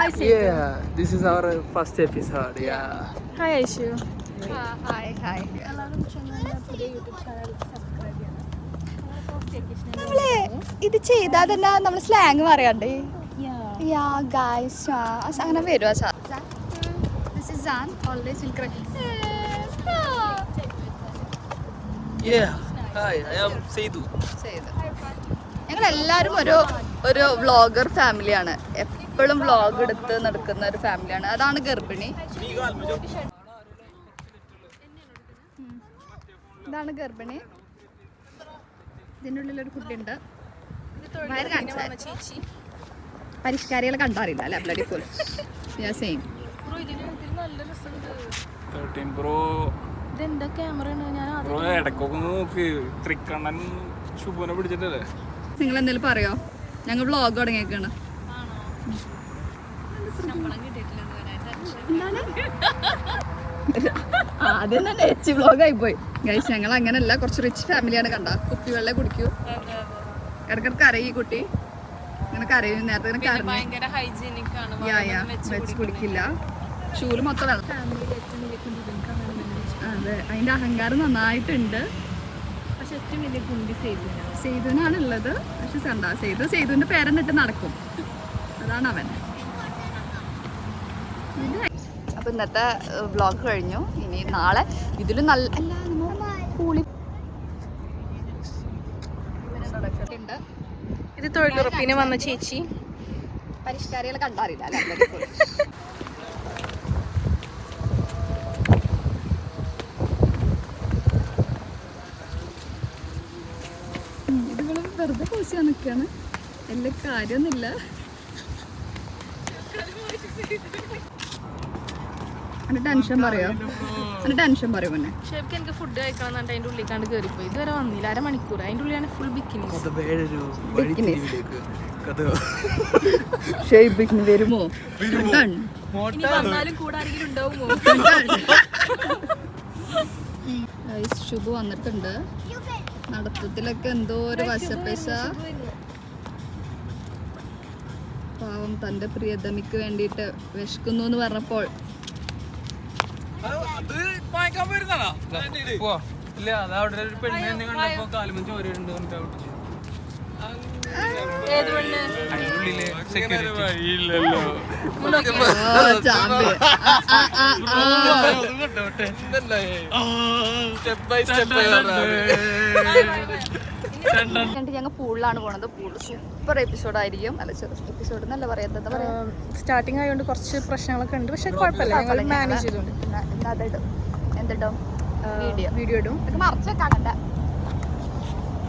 Hi, Setu. Yeah, this is our first episode. Yeah. Hi, Aishu. Hi എല്ലാവരും ചങ്ങായിയുടെ പുതിയ YouTube channel subscribe ചെയ്യണം. നമ്മള് ഇത് ചെയ്താൽ തന്നെ നമ്മൾ സ്ലാങ് പറയാണ്ടേ യാ ഗൈസ് അങ്ങനെ വരുമോ sir this is San always will cry Yeah. Hi, I am Setu. ഞങ്ങൾ എല്ലാവരും ഒരു വ്ളോഗർ ഫാമിലിയാണ്. എപ്പോഴും വ്ളോഗ് എടുത്ത് നടക്കുന്ന ഒരു ഫാമിലിയാണ്. അതാണ് ഗർഭിണി. ഇതാണ് ഗർഭിണി. ഇതിൻ്റെ ഉള്ളിലൊരു കുട്ടിയുണ്ട്. വയറ് കാണിച്ചാൽ പരിഷ്കാരികളെ കണ്ടറിയില്ല അല്ലേ? Bloody full same. ഇതെന്താ ക്യാമറ ഇടക്കൊക്കെ നോക്ക് ത്രിക്കണ്ണൻ ശുഭനെ പിടിച്ചിട്ടല്ലേ. നിങ്ങൾ എന്തെങ്കിലും പറയോ? ഞങ്ങൾ വ്ളോഗ് തുടങ്ങിയേക്കാണ്. ആദ്യം തന്നെ എച്ച് വ്ളോഗായി പോയി ഗൈസ്. ഞങ്ങൾ അങ്ങനെയല്ല, കുറച്ച് റിച്ച് ഫാമിലിയാണ്. കണ്ട കുപ്പി വെള്ളം കുടിക്കൂ, ഇടക്കിടക്ക് കരയും ഈ കുട്ടി. ഇങ്ങനെ കരയും. നേരത്തെ വെച്ച് കുടിക്കില്ല. ഷൂല് മൊത്തം വെള്ളം. അതെ, അതിന്റെ അഹങ്കാരം നന്നായിട്ടുണ്ട്. പക്ഷെ ഏറ്റവും വലിയ കുണ്ടി സേതുവിനാണ് ഉള്ളത്. പക്ഷെ കണ്ട സേതുവിന്റെ പേരെന്നിട്ട് നടക്കും. അതാണ് അവൻ. അപ്പൊ ഇന്നത്തെ വ്ളോഗ് കഴിഞ്ഞു. ഇനി നാളെ ഇതിലും നല്ല കൂളി ഇത് തൊഴിലുറപ്പിന് വന്ന ചേച്ചി. പരിഷ്കാരികളെ കണ്ടറിയില്ല അല്ലേ? ഇതുകളും വെറുതെ പോസിയാ നിൽക്കാണ്. എല്ലാ കാര്യമൊന്നുമില്ല. ടെൻഷൻ പറയോ? ടെൻഷൻ പറയും പിന്നെ. ഷേബ്ക്ക് എനിക്ക് ഫുഡ് കഴിക്കണം എന്നിട്ട് അതിൻ്റെ ഉള്ളിൽ കണ്ട് കയറിപ്പോയി. ഇതുവരെ വന്നില്ല. 1/2 മണിക്കൂർ. അതിൻ്റെ ഉള്ളിലാണ് ഫുൾ ബിക്കിനി. ഷേബിക്കിന് വരുമോ? വന്നാലും കൂടെ ആരെങ്കിലും ഉണ്ടാവുമോ? ശുഭ വന്നിട്ടുണ്ട്. നടത്തത്തിലൊക്കെ എന്തോ ഒരു വശപ്പശ. പാവം തന്റെ പ്രിയതമിക്ക് വേണ്ടിയിട്ട് വിശക്കുന്നു എന്ന് പറഞ്ഞപ്പോൾ ഞങ്ങൾ പൂളിലാണ് പോണത്. പൂൾ സൂപ്പർ എപ്പിസോഡ് ആയിരിക്കും. അല്ല, എപ്പിസോഡ് എന്നല്ല പറയാ, എന്താ പറയാ, സ്റ്റാർട്ടിങ് ആയതുകൊണ്ട് കുറച്ച് പ്രശ്നങ്ങളൊക്കെ ഉണ്ട്. പക്ഷെ കുഴപ്പമില്ല, ഞങ്ങൾ മാനേജ് ചെയ്തുകൊണ്ട്. എന്തിടും വീഡിയോ ഇടും. മറച്ചേക്കാണല്ല,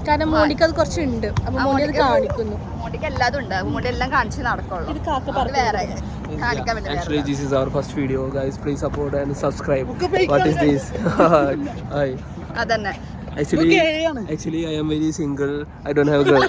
കാരണം മോണിക്ക് അത് കുറച്ചുണ്ട്. അപ്പൊ മോണി അത് കാണിക്കുന്നു. മോണിക്ക് എല്ലാതും ഉണ്ട്. മോണി എല്ലാം കാണിച്ച് നടക്കുള്ളൂ. ഇത് കാക്ക വേറെ കാണിക്കാൻ പറ്റില്ല. Actually, this is our first video, guys. Please support and subscribe. What is this? Hi. അതന്നെ. Actually, I am very single. I don't have a girl.